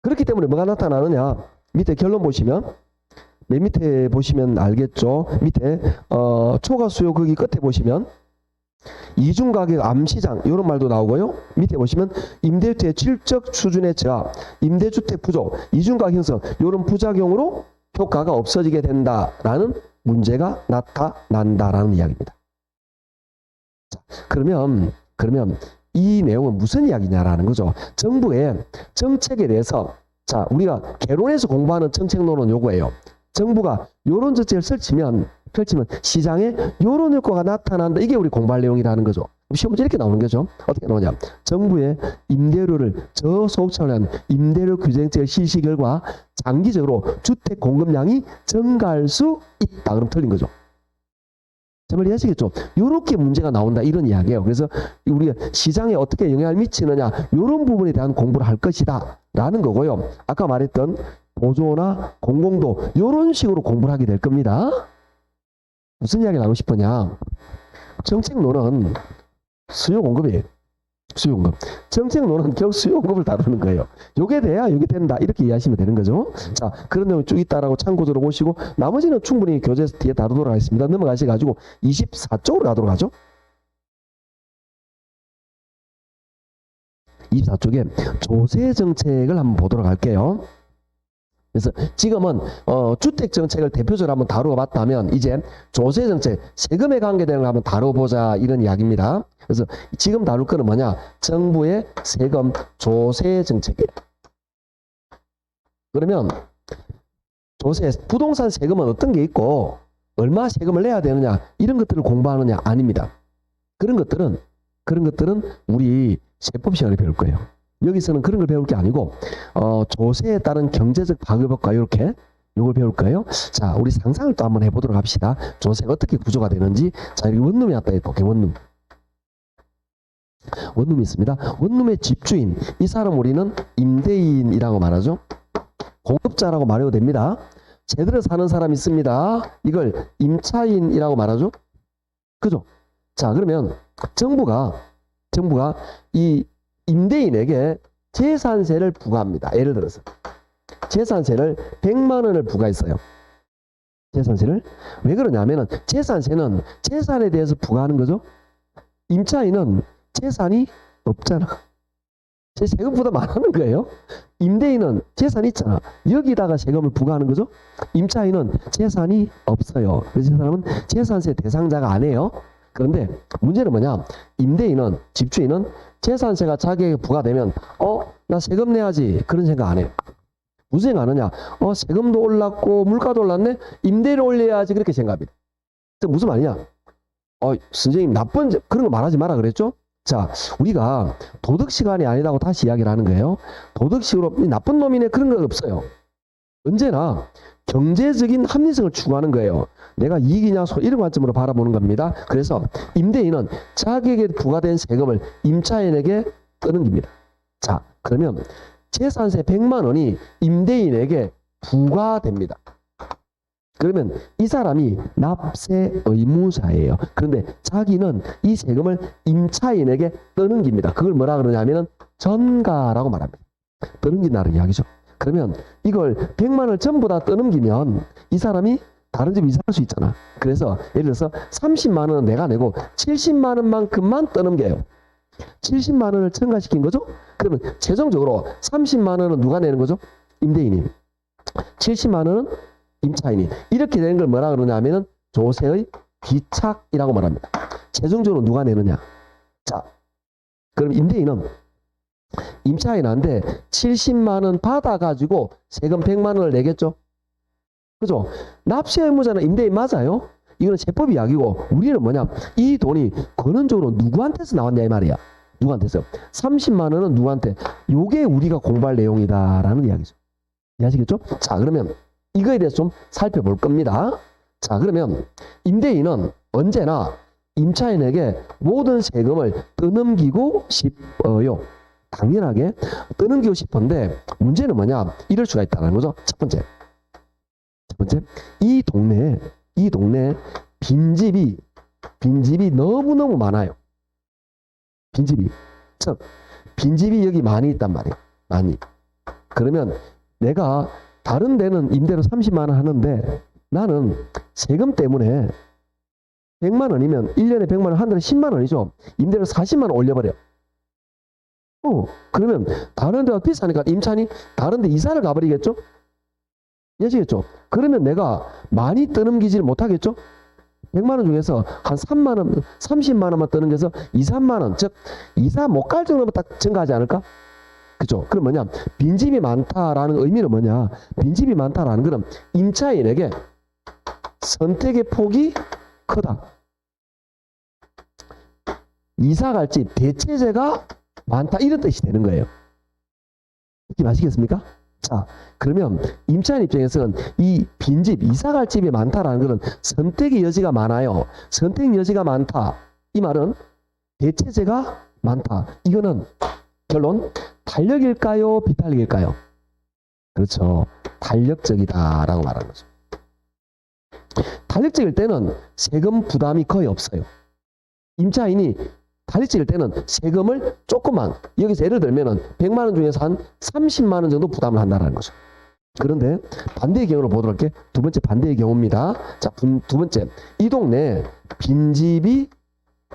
Speaker 1: 그렇기 때문에 뭐가 나타나느냐? 밑에 결론 보시면, 맨 밑에 보시면 알겠죠? 밑에 초과 수요 거기 끝에 보시면 이중가격 암시장 이런 말도 나오고요. 밑에 보시면 임대주택의 질적 수준의 저하, 임대주택 부족, 이중가격 형성 이런 부작용으로 효과가 없어지게 된다라는 문제가 나타난다라는 이야기입니다. 자, 그러면 이 내용은 무슨 이야기냐라는 거죠. 정부의 정책에 대해서, 자, 우리가 개론에서 공부하는 정책론은 요거예요. 정부가 요런 정책을 펼치면 시장에 요런 효과가 나타난다. 이게 우리 공부할 내용이라는 거죠. 시험 문제 이렇게 나오는 거죠. 어떻게 나오냐? 정부의 임대료를 저소득층을 임대료 규제 정책의 실시 결과 장기적으로 주택 공급량이 증가할 수 있다. 그럼 틀린 거죠. 제 말 이해하시겠죠? 요렇게 문제가 나온다 이런 이야기예요. 그래서 우리가 시장에 어떻게 영향을 미치느냐 이런 부분에 대한 공부를 할 것이다 라는 거고요. 아까 말했던 보조나 공공도 이런 식으로 공부를 하게 될 겁니다. 무슨 이야기를 하고 싶으냐? 정책론은 수요 공급이에요. 수요연금. 정책론은 결국 수요연금을 다루는 거예요. 요게 돼야 요게 된다. 이렇게 이해하시면 되는 거죠. 자, 그런 내용이 쭉 있다라고 참고적으로 보시고 나머지는 충분히 교재에서 뒤에 다루도록 하겠습니다. 넘어가셔가지고 24쪽으로 가도록 하죠. 24쪽에 조세 정책을 한번 보도록 할게요. 그래서 지금은 주택 정책을 대표적으로 한번 다루어 봤다면 이제 조세 정책, 세금에 관계되는 걸 한번 다뤄보자 이런 이야기입니다. 그래서 지금 다룰 거는 뭐냐? 정부의 세금 조세 정책이에요. 그러면 조세, 부동산 세금은 어떤 게 있고 얼마 세금을 내야 되느냐 이런 것들을 공부하느냐 아닙니다. 그런 것들은 우리 세법 시간에 배울 거예요. 여기서는 그런 걸 배울 게 아니고 조세에 따른 경제적 파급력과 이렇게 이걸 배울 거예요. 자, 우리 상상을 또 한번 해보도록 합시다. 조세가 어떻게 구조가 되는지. 자, 여기 원룸이 왔다 해볼게요. 원룸이 있습니다. 원룸의 집주인, 이 사람 우리는 임대인이라고 말하죠. 공급자라고 말해도 됩니다. 제대로 사는 사람이 있습니다. 이걸 임차인이라고 말하죠. 그죠? 자, 그러면 정부가 이 임대인에게 재산세를 부과합니다. 예를 들어서 재산세를 100만 원을 부과했어요. 재산세를. 왜 그러냐면은 재산세는 재산에 대해서 부과하는 거죠. 임차인은 재산이 없잖아. 세금 부담 안 하는 거예요. 임대인은 재산이 있잖아. 여기다가 세금을 부과하는 거죠. 임차인은 재산이 없어요. 그래서 이 사람은 재산세 대상자가 아니에요. 그런데 문제는 뭐냐? 임대인은, 집주인은 재산세가 자기에게 부과되면 나 세금 내야지 그런 생각 안 해요. 무슨 생각 안 하냐? 세금도 올랐고 물가도 올랐네? 임대를 올려야지 그렇게 생각합니다. 무슨 말이냐? 선생님 그런 거 말하지 마라 그랬죠? 자, 우리가 도덕 시간이 아니라고 다시 이야기를 하는 거예요. 도덕식으로 나쁜 놈이네 그런 거 없어요. 언제나 경제적인 합리성을 추구하는 거예요. 내가 이익이냐 이런 관점으로 바라보는 겁니다. 그래서 임대인은 자기에게 부과된 세금을 임차인에게 떠넘깁니다. 자, 그러면 재산세 100만 원이 임대인에게 부과됩니다. 그러면 이 사람이 납세 의무자예요. 그런데 자기는 이 세금을 임차인에게 떠넘깁니다. 그걸 뭐라 그러냐면은 전가라고 말합니다. 떠넘긴다는 이야기죠. 그러면 이걸 100만 원을 전부 다 떠넘기면 이 사람이 다른 집 이사할 수 있잖아. 그래서 예를 들어서 30만 원은 내가 내고 70만 원만큼만 떠넘겨요. 70만 원을 전가시킨 거죠? 그러면 최종적으로 30만 원은 누가 내는 거죠? 임대인이. 70만 원은 임차인이. 이렇게 되는 걸 뭐라 그러냐면은 조세의 귀착이라고 말합니다. 최종적으로 누가 내느냐? 자, 그럼 임대인은 임차인한테 70만 원 받아가지고 세금 100만 원을 내겠죠? 그죠? 납세 의무자는 임대인 맞아요? 이거는 세법 이야기고 우리는 뭐냐? 이 돈이 근원적으로 누구한테서 나왔냐 이 말이야. 누구한테서? 30만 원은 누구한테? 요게 우리가 공부할 내용이다라는 이야기죠. 이해하시겠죠? 자, 그러면 이거에 대해서 좀 살펴볼 겁니다. 자, 그러면 임대인은 언제나 임차인에게 모든 세금을 떠넘기고 싶어요. 당연하게 떠넘기고 싶은데 문제는 뭐냐? 이럴 수가 있다는 거죠. 첫 번째, 이 동네에 빈집이 너무너무 많아요. 빈집이 여기 많이 있단 말이에요. 많이. 그러면 내가 다른 데는 임대료 30만 원 하는데 나는 세금 때문에 100만 원이면 1년에 100만 원, 한 달에 10만 원이죠. 임대료 40만 원 올려버려. 그러면 다른 데가 비싸니까 임차인이 다른 데 이사를 가버리겠죠? 이해하시겠죠? 그러면 내가 많이 떠넘기지를 못하겠죠? 100만 원 중에서 한 3만 원, 30만 원만 떠넘겨서 2, 3만 원, 즉 이사 못 갈 정도면 딱 증가하지 않을까? 그죠? 그럼 뭐냐? 빈집이 많다라는 의미는 뭐냐? 빈집이 많다라는 거는 임차인에게 선택의 폭이 크다. 이사 갈 집 대체재가 많다 이런 뜻이 되는 거예요. 이렇게 아시겠습니까? 자, 그러면 임차인 입장에서는 이 빈집, 이사 갈 집이 많다라는 것은 선택의 여지가 많아요. 선택 여지가 많다. 이 말은 대체재가 많다. 이거는 결론 탄력일까요? 비탄력일까요? 그렇죠. 탄력적이다라고 말하는 거죠. 탄력적일 때는 세금 부담이 거의 없어요. 임차인이 달리 찍을 때는 세금을 조금만, 여기서 예를 들면은 100만 원 중에서 한 30만 원 정도 부담을 한다는 거죠. 그런데 반대의 경우를 보도록 할게. 두 번째 반대의 경우입니다. 자, 두 번째. 이 동네에 빈집이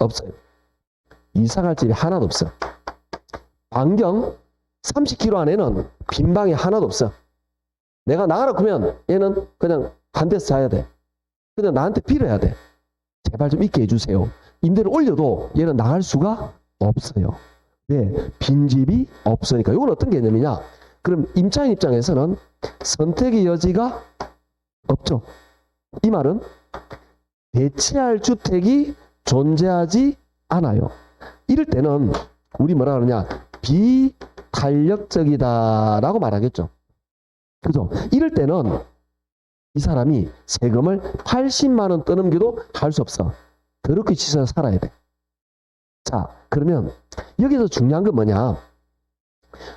Speaker 1: 없어요. 이사갈 집이 하나도 없어. 반경 30km 안에는 빈 방이 하나도 없어. 내가 나가라 그러면 얘는 그냥 한 데서 자야 돼. 그냥 나한테 빌어야 돼. 제발 좀 있게 해주세요. 임대를 올려도 얘는 나갈 수가 없어요. 왜? 빈집이 없으니까. 이건 어떤 개념이냐? 그럼 임차인 입장에서는 선택의 여지가 없죠. 이 말은 대체할 주택이 존재하지 않아요. 이럴 때는 우리 뭐라 그러냐? 비탄력적이다라고 말하겠죠. 그죠? 이럴 때는 이 사람이 세금을 80만 원 떠넘겨도 할 수 없어. 더럽게 치서 살아야 돼. 자, 그러면 여기서 중요한 건 뭐냐?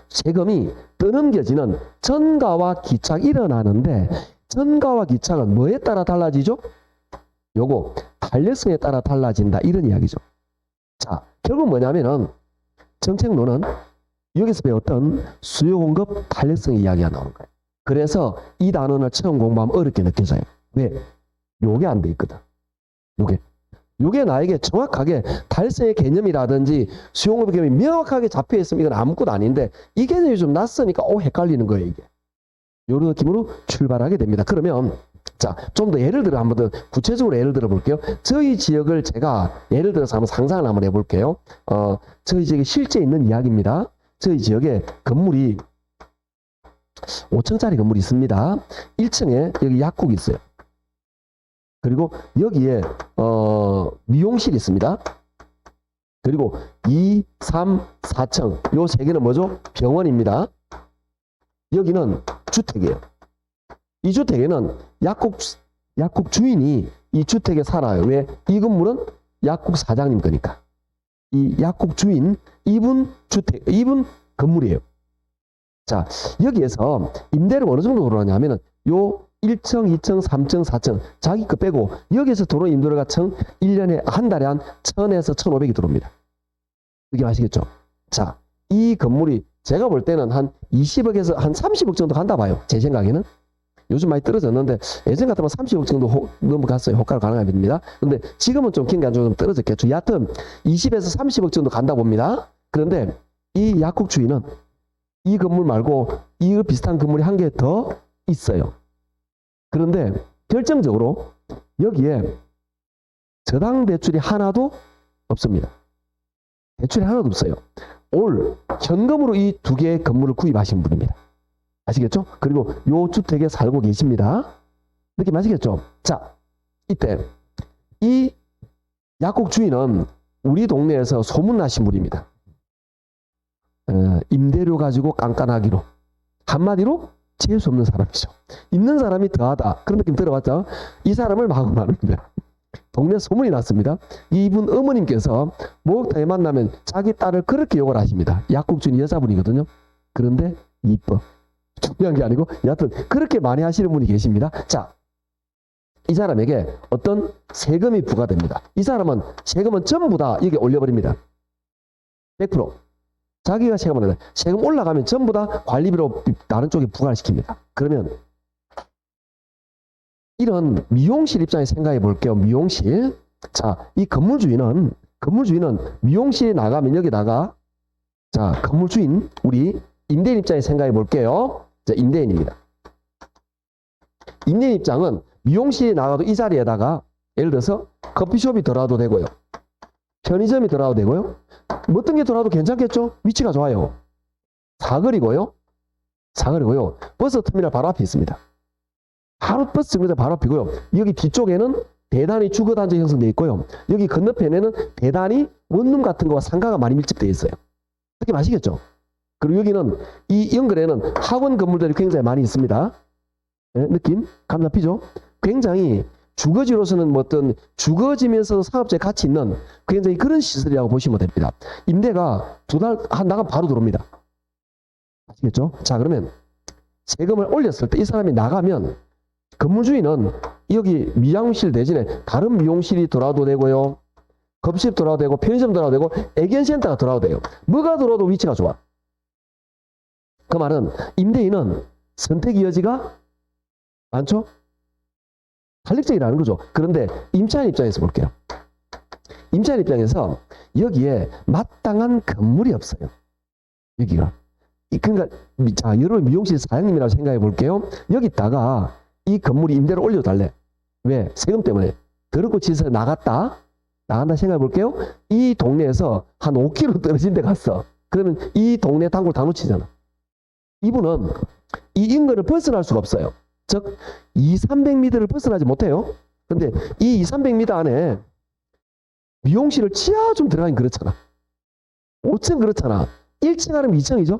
Speaker 1: 세금이 떠넘겨지는 전가와 기착이 일어나는데 전가와 기착은 뭐에 따라 달라지죠? 요거 탄력성에 따라 달라진다 이런 이야기죠. 자, 결국 뭐냐면은 정책론은 여기서 배웠던 수요 공급 탄력성 이야기가 나오는 거예요. 그래서 이 단원을 처음 공부하면 어렵게 느껴져요. 왜? 요게 안 돼 있거든. 요게 나에게 정확하게 달성의 개념이라든지 수요 공급 개념이 명확하게 잡혀 있으면 이건 아무것도 아닌데 이 개념이 좀 낯서니까 헷갈리는 거예요, 이게. 요런 느낌으로 출발하게 됩니다. 그러면 자, 좀 더 예를 들어 한번 더 구체적으로 예를 들어 볼게요. 저희 지역을 제가 예를 들어서 한번 상상을 한번 해볼게요. 저희 지역에 실제 있는 이야기입니다. 저희 지역에 건물이 5층짜리 건물이 있습니다. 1층에 여기 약국이 있어요. 그리고 여기에 미용실이 있습니다. 그리고 2, 3, 4층 요 세 개는 뭐죠? 병원입니다. 여기는 주택이에요. 이 주택에는 약국 주인이 이 주택에 살아요. 왜? 이 건물은 약국 사장님 거니까. 이 약국 주인, 이분 건물이에요. 자, 여기에서 임대료가 어느 정도 들어가냐면은 요 1층, 2층, 3층, 4층 자기 거 빼고 여기에서 들어오는 임대료가 1년에 한 달에 한 1,000에서 1,500이 들어옵니다. 그게 아시겠죠? 자, 이 건물이 제가 볼 때는 한 20억에서 한 30억 정도 간다 봐요. 제 생각에는. 요즘 많이 떨어졌는데 예전 같으면 30억 정도 넘어갔어요. 호가가 가능합니다. 근데 지금은 좀 긴게 안 좋아서 좀 떨어졌겠죠. 여하튼 20에서 30억 정도 간다 봅니다. 그런데 이 약국 주인은 이 건물 말고 이 비슷한 건물이 한 개 더 있어요. 그런데 결정적으로 여기에 저당 대출이 하나도 없습니다. 대출이 하나도 없어요. 올 현금으로 이 두 개의 건물을 구입하신 분입니다. 아시겠죠? 그리고 요 주택에 살고 계십니다. 느낌 아시겠죠? 자, 이때 이 약국 주인은 우리 동네에서 소문나신 분입니다. 임대료 가지고 깐깐하기로. 한마디로 재수 없는 사람이죠. 있는 사람이 더하다. 그런 느낌 들어봤죠? 이 사람을 마구 말합니다. 동네 소문이 났습니다. 이분 어머님께서 목욕탕에 만나면 자기 딸을 그렇게 욕을 하십니다. 약국 주인 여자분이거든요. 그런데 이뻐. 중요한 게 아니고 여하튼 그렇게 많이 하시는 분이 계십니다. 자, 이 사람에게 어떤 세금이 부과됩니다. 이 사람은 세금은 전부 다 여기 올려버립니다. 100%. 자기가 세금을 내요. 세금 올라가면 전부 다 관리비로 다른 쪽에 부과를 시킵니다. 그러면 이런 미용실 입장에 생각해 볼게요. 미용실. 자, 이 건물주인은 미용실에 나가면 여기다가 자, 건물주인 우리 임대인 입장에 생각해 볼게요. 자, 임대인입니다. 임대인 입장은 미용실에 나가도 이 자리에다가 예를 들어서 커피숍이 들어와도 되고요. 편의점이 들어와도 되고요. 뭐 어떤 게 들어와도 괜찮겠죠? 위치가 좋아요. 사거리고요. 버스 터미널 바로 앞에 있습니다. 바로 버스 정류장 바로 앞이고요. 여기 뒤쪽에는 대단히 주거단지 형성되어 있고요. 여기 건너편에는 대단히 원룸 같은 거와 상가가 많이 밀집되어 있어요. 느낌 아시겠죠? 그리고 여기는 이 연결에는 학원 건물들이 굉장히 많이 있습니다. 네, 느낌? 감 잡히죠? 굉장히 주거지로서는 뭐 어떤 주거지면서 상업적인 가치 있는 굉장히 그런 시설이라고 보시면 됩니다. 임대가 두 달 나가면 바로 들어옵니다. 아시겠죠? 자, 그러면 세금을 올렸을 때 이 사람이 나가면 건물주인은 여기 미용실 대신에 다른 미용실이 들어와도 되고요. 급식 들어와도 되고 편의점 들어와도 되고 애견센터가 들어와도 돼요. 뭐가 들어와도 위치가 좋아. 그 말은 임대인은 선택의 여지가 많죠? 탄력적이라는 거죠. 그런데 임차인 입장에서 볼게요. 임차인 입장에서 여기에 마땅한 건물이 없어요. 여기가. 그러니까 자, 여러분 미용실 사장님이라고 생각해 볼게요. 여기다가 이 건물이 임대를 올려달래. 왜? 세금 때문에. 더럽고 지서 나간다 생각해 볼게요. 이 동네에서 한 5km 떨어진 데 갔어. 그러면 이 동네 단골 다 놓치잖아. 이분은 이 인근을 벗어날 수가 없어요. 즉 200~300m를 벗어나지 못해요. 근데 이 200~300m 안에 미용실을 지하 좀 들어가긴 그렇잖아. 5층 그렇잖아. 1층 하면 2층이죠.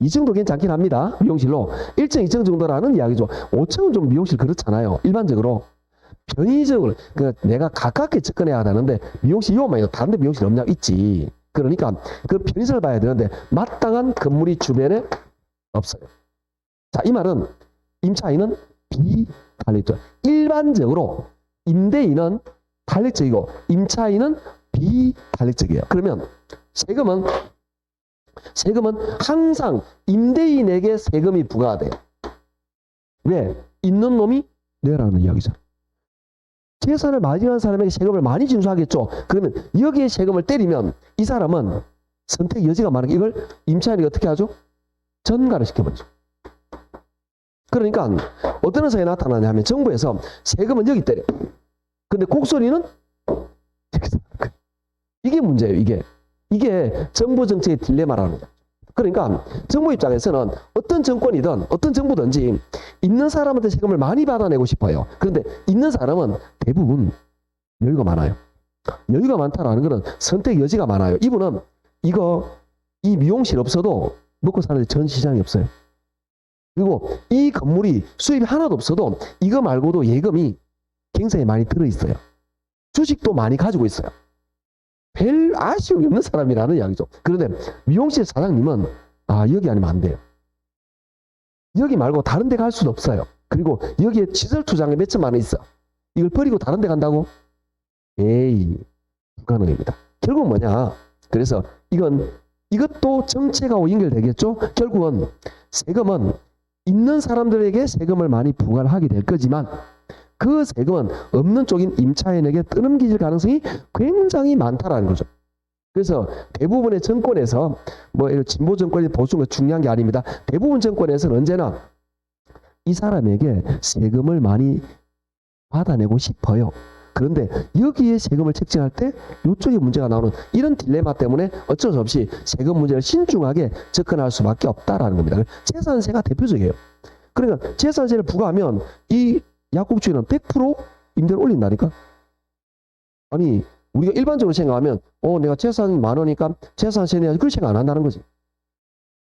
Speaker 1: 2층도 괜찮긴 합니다. 미용실로. 1층, 2층 정도라는 이야기죠. 5층은 좀 미용실 그렇잖아요. 일반적으로. 편의적으로 그러니까 내가 가깝게 접근해야 되는데 미용실 이용만 해도 다른 데 미용실 없냐? 있지. 그러니까 그 편의성을 봐야 되는데 마땅한 건물이 주변에 없어요. 자, 이 말은 임차인은 비탄력적. 일반적으로 임대인은 탄력적이고 임차인은 비탄력적이에요. 그러면 세금은 항상 임대인에게 세금이 부과가 돼요. 왜? 있는 놈이 내라는 이야기죠. 재산을 많이 한 사람에게 세금을 많이 징수하겠죠. 그러면 여기에 세금을 때리면 이 사람은 선택 여지가 많은 이걸 임차인이 어떻게 하죠? 전가를 시켜버리죠. 그러니까 어떤 현상이 나타나냐면 정부에서 세금은 여기 때려. 근데 곡소리는 이게 문제예요. 이게 정부 정책의 딜레마라는 거죠. 그러니까 정부 입장에서는 어떤 정권이든 어떤 정부든지 있는 사람한테 세금을 많이 받아내고 싶어요. 그런데 있는 사람은 대부분 여유가 많아요. 여유가 많다라는 것은 선택 여지가 많아요. 이분은 이 미용실 없어도 먹고 사는데 전 시장이 없어요. 그리고 이 건물이 수입이 하나도 없어도 이거 말고도 예금이 굉장히 많이 들어있어요. 주식도 많이 가지고 있어요. 별 아쉬움이 없는 사람이라는 이야기죠. 그런데 미용실 사장님은 여기 아니면 안 돼요. 여기 말고 다른 데 갈 수도 없어요. 그리고 여기에 시설 투자금이 몇 천만 원 있어. 이걸 버리고 다른 데 간다고? 에이, 불가능합니다. 결국 뭐냐? 그래서 이것도 정책하고 연결되겠죠? 결국은 세금은 있는 사람들에게 세금을 많이 부과를 하게 될 거지만 그 세금은 없는 쪽인 임차인에게 떠넘길 가능성이 굉장히 많다라는 거죠. 그래서 대부분의 정권에서 진보 정권이 보수가 중요한 게 아닙니다. 대부분 정권에서는 언제나 이 사람에게 세금을 많이 받아내고 싶어요. 그런데 여기에 세금을 책정할 때 이쪽에 문제가 나오는 이런 딜레마 때문에 어쩔 수 없이 세금 문제를 신중하게 접근할 수밖에 없다라는 겁니다. 재산세가 대표적이에요. 그러니까 재산세를 부과하면 이 약국주인은 100% 임대를 올린다니까. 아니 우리가 일반적으로 생각하면 내가 재산 많으니까 재산세 내야지 그렇게 생각 안 한다는 거지.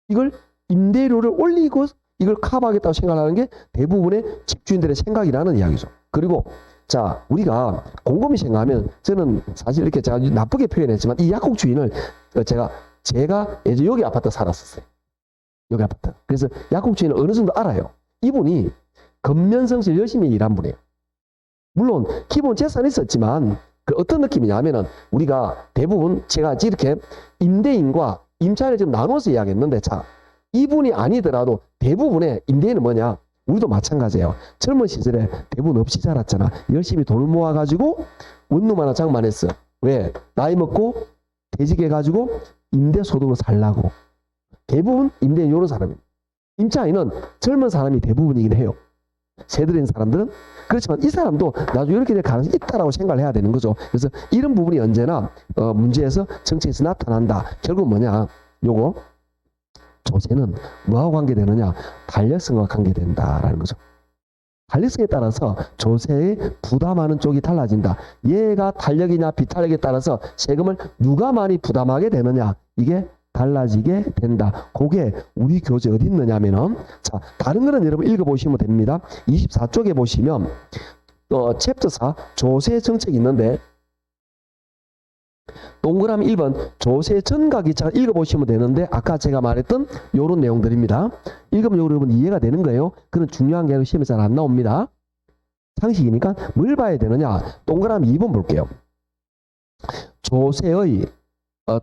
Speaker 1: 이걸 임대료를 올리고 이걸 커버하겠다고 생각하는 게 대부분의 집주인들의 생각이라는 이야기죠. 그리고 자 우리가 곰곰이 생각하면 저는 사실 이렇게 제가 나쁘게 표현했지만 이 약국주인을 제가 예전 여기 아파트 살았었어요. 여기 아파트. 그래서 약국주인을 어느 정도 알아요. 이분이 근면성실 열심히 일한 분이에요. 물론 기본 재산이 있었지만 어떤 느낌이냐면은 우리가 대부분 제가 이렇게 임대인과 임차인을 좀 나눠서 이야기했는데 자 이분이 아니더라도 대부분의 임대인은 뭐냐? 우리도 마찬가지예요. 젊은 시절에 대부분 없이 자랐잖아. 열심히 돈을 모아가지고 원룸 하나 장만했어. 왜? 나이 먹고 퇴직해가지고 임대소득으로 살라고. 대부분 임대인 이런 사람입니다. 임차인은 젊은 사람이 대부분이긴 해요. 세대된 사람들은. 그렇지만 이 사람도 나중에 이렇게 될 가능성이 있다라고 생각을 해야 되는 거죠. 그래서 이런 부분이 언제나 문제에서 정책에서 나타난다. 결국 뭐냐? 요거 조세는 뭐하고 관계되느냐? 탄력성과 관계된다라는 거죠. 탄력성에 따라서 조세에 부담하는 쪽이 달라진다. 얘가 탄력이냐 비탄력에 따라서 세금을 누가 많이 부담하게 되느냐 이게 달라지게 된다. 그게 우리 교재 어디 있느냐면은 자 다른 거는 여러분 읽어보시면 됩니다. 24쪽에 보시면 챕터 4 조세 정책이 있는데 동그라미 1번 조세 전가 기차를 읽어보시면 되는데 아까 제가 말했던 요런 내용들입니다. 읽으면 여러분 이해가 되는 거예요. 그런 중요한 게 시험에 잘 안 나옵니다. 상식이니까 뭘 봐야 되느냐. 동그라미 2번 볼게요. 조세의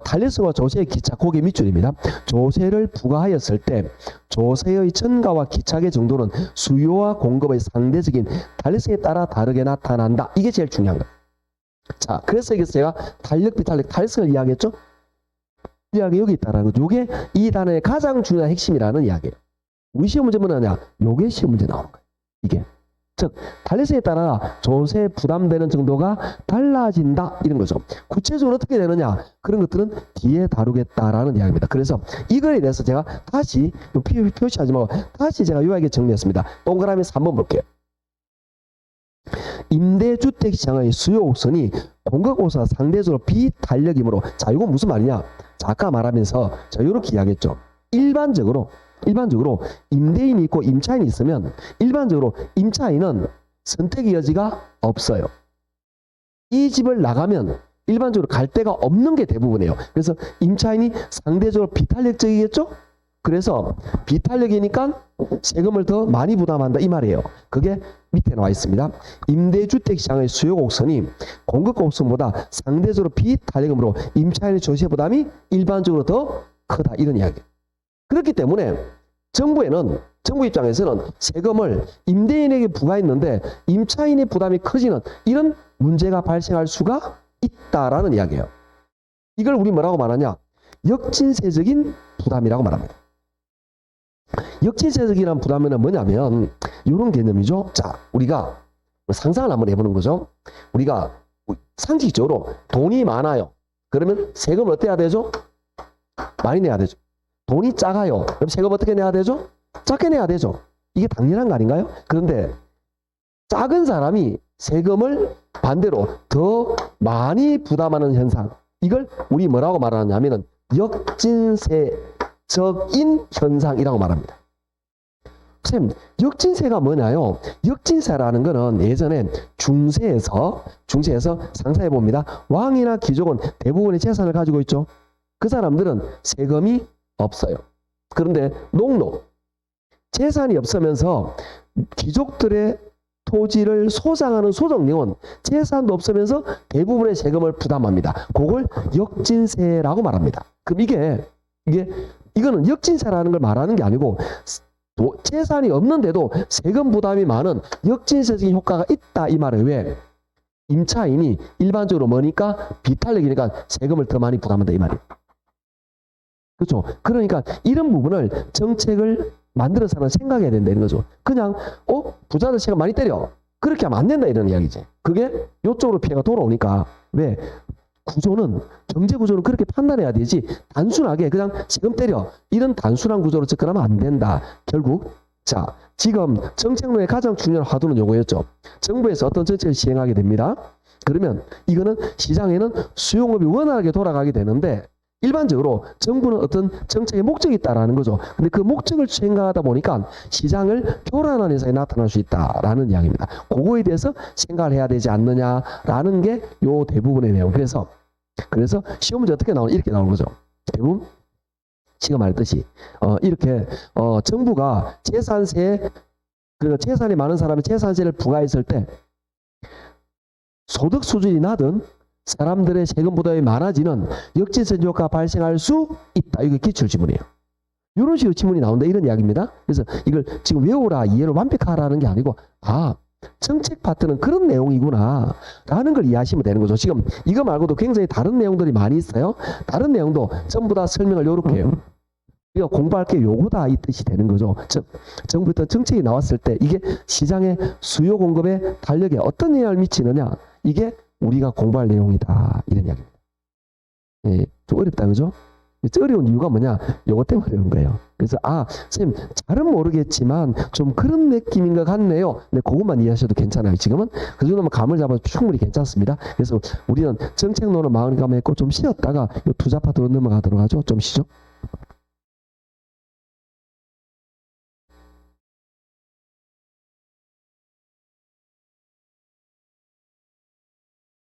Speaker 1: 탄력성과 조세의 기차, 그게 밑줄입니다. 조세를 부과하였을 때 조세의 증가와 기착의 정도는 수요와 공급의 상대적인 탄력성에 따라 다르게 나타난다. 이게 제일 중요한 거예요. 자, 그래서 이게 제가 탄력, 비탄력, 탄력성을 이야기했죠? 이야기 여기 있다라는 거죠. 이게 이 단어의 가장 중요한 핵심이라는 이야기예요. 우리 시험 문제 뭐냐? 요게 시험 문제 나오는 거예요. 이게. 즉, 탄력성에 따라 조세 부담되는 정도가 달라진다. 이런 거죠. 구체적으로 어떻게 되느냐? 그런 것들은 뒤에 다루겠다라는 이야기입니다. 그래서 이거에 대해서 제가 다시 표시하지 말고 다시 제가 요약에 정리했습니다. 동그라미에서 한번 볼게요. 임대주택 시장의 수요 곡선이 공급 곡선과 상대적으로 비탄력이므로, 자, 이건 무슨 말이냐? 자, 아까 말하면서 자, 이렇게 이야기했죠. 일반적으로 임대인이 있고 임차인이 있으면 일반적으로 임차인은 선택의 여지가 없어요. 이 집을 나가면 일반적으로 갈 데가 없는 게 대부분이에요. 그래서 임차인이 상대적으로 비탄력적이겠죠? 그래서 비탄력이니까 세금을 더 많이 부담한다 이 말이에요. 그게 밑에 나와 있습니다. 임대주택 시장의 수요 곡선이 공급 곡선보다 상대적으로 비탄력이므로 임차인의 조세 부담이 일반적으로 더 크다 이런 이야기예요. 그렇기 때문에 정부 입장에서는 세금을 임대인에게 부과했는데 임차인의 부담이 커지는 이런 문제가 발생할 수가 있다라는 이야기예요. 이걸 우리 뭐라고 말하냐? 역진세적인 부담이라고 말합니다. 역진세적이라는 부담은 뭐냐면 이런 개념이죠. 자, 우리가 상상을 한번 해보는 거죠. 우리가 상식적으로 돈이 많아요. 그러면 세금을 어떻게 해야 되죠? 많이 내야 되죠. 돈이 작아요. 그럼 세금 어떻게 내야 되죠? 작게 내야 되죠. 이게 당연한 거 아닌가요? 그런데 작은 사람이 세금을 반대로 더 많이 부담하는 현상, 이걸 우리 뭐라고 말하냐면은 역진세적인 현상이라고 말합니다. 선생님, 역진세가 뭐냐요? 역진세라는 거는 예전에 중세에서 상상해 봅니다. 왕이나 귀족은 대부분의 재산을 가지고 있죠. 그 사람들은 세금이 없어요. 그런데 농노, 재산이 없으면서 귀족들의 토지를 소장하는 소정령은 재산도 없으면서 대부분의 세금을 부담합니다. 그걸 역진세라고 말합니다. 그럼 이거는 역진세라는 걸 말하는 게 아니고 재산이 없는데도 세금 부담이 많은 역진세적인 효과가 있다 이 말이에요. 왜? 임차인이 일반적으로 뭐니까 비탄력이니까 세금을 더 많이 부담한다 이 말이에요. 그렇죠. 그러니까 이런 부분을 정책을 만들어서는 생각해야 된다는 거죠. 그냥 부자들 세금 많이 때려. 그렇게 하면 안 된다 이런 이야기지. 그게 이쪽으로 피해가 돌아오니까. 왜? 경제 구조는 그렇게 판단해야 되지 단순하게 그냥 세금 때려. 이런 단순한 구조로 접근하면 안 된다. 결국 자, 지금 정책론의 가장 중요한 화두는 요거였죠. 정부에서 어떤 정책을 시행하게 됩니다. 그러면 이거는 시장에는 수요공급이 원활하게 돌아가게 되는데 일반적으로 정부는 어떤 정책의 목적이 있다라는 거죠. 근데 그 목적을 생각하다 보니까 시장을 교란하는 현상이 나타날 수 있다라는 이야기입니다. 그거에 대해서 생각을 해야 되지 않느냐라는 게 요 대부분의 내용. 그래서 시험 문제 어떻게 이렇게 나오는 거죠. 대부분 지금 말했듯이 이렇게 정부가 재산이 많은 사람이 재산세를 부과했을 때 소득 수준이 낮은 사람들의 세금 부담이 많아지는 역진세 효과가 발생할 수 있다. 이게 기출지문이에요. 이런 식으로 지문이 나온다 이런 이야기입니다. 그래서 이걸 지금 외우라 이해를 완벽하라는 게 아니고 정책 파트는 그런 내용이구나 라는 걸 이해하시면 되는 거죠. 지금 이거 말고도 굉장히 다른 내용들이 많이 있어요. 다른 내용도 전부 다 설명을 이렇게 해요. 우리가 공부할 게 요거다 이 뜻이 되는 거죠. 즉 정부에서 정책이 나왔을 때 이게 시장의 수요 공급에 탄력에 어떤 영향을 미치느냐, 이게 우리가 공부할 내용이다 이런 이야기입니다. 예, 좀 어렵다 그죠? 어려운 이유가 뭐냐, 요거 때문에 어려운 거예요. 그래서 선생님 잘은 모르겠지만 좀 그런 느낌인 것 같네요. 근데 그것만 이해하셔도 괜찮아요. 지금은 그 정도면 감을 잡아도 충분히 괜찮습니다. 그래서 우리는 정책론을 마음감에 했고 좀 쉬었다가 요 투자 파트로 넘어가도록 하죠. 좀 쉬죠.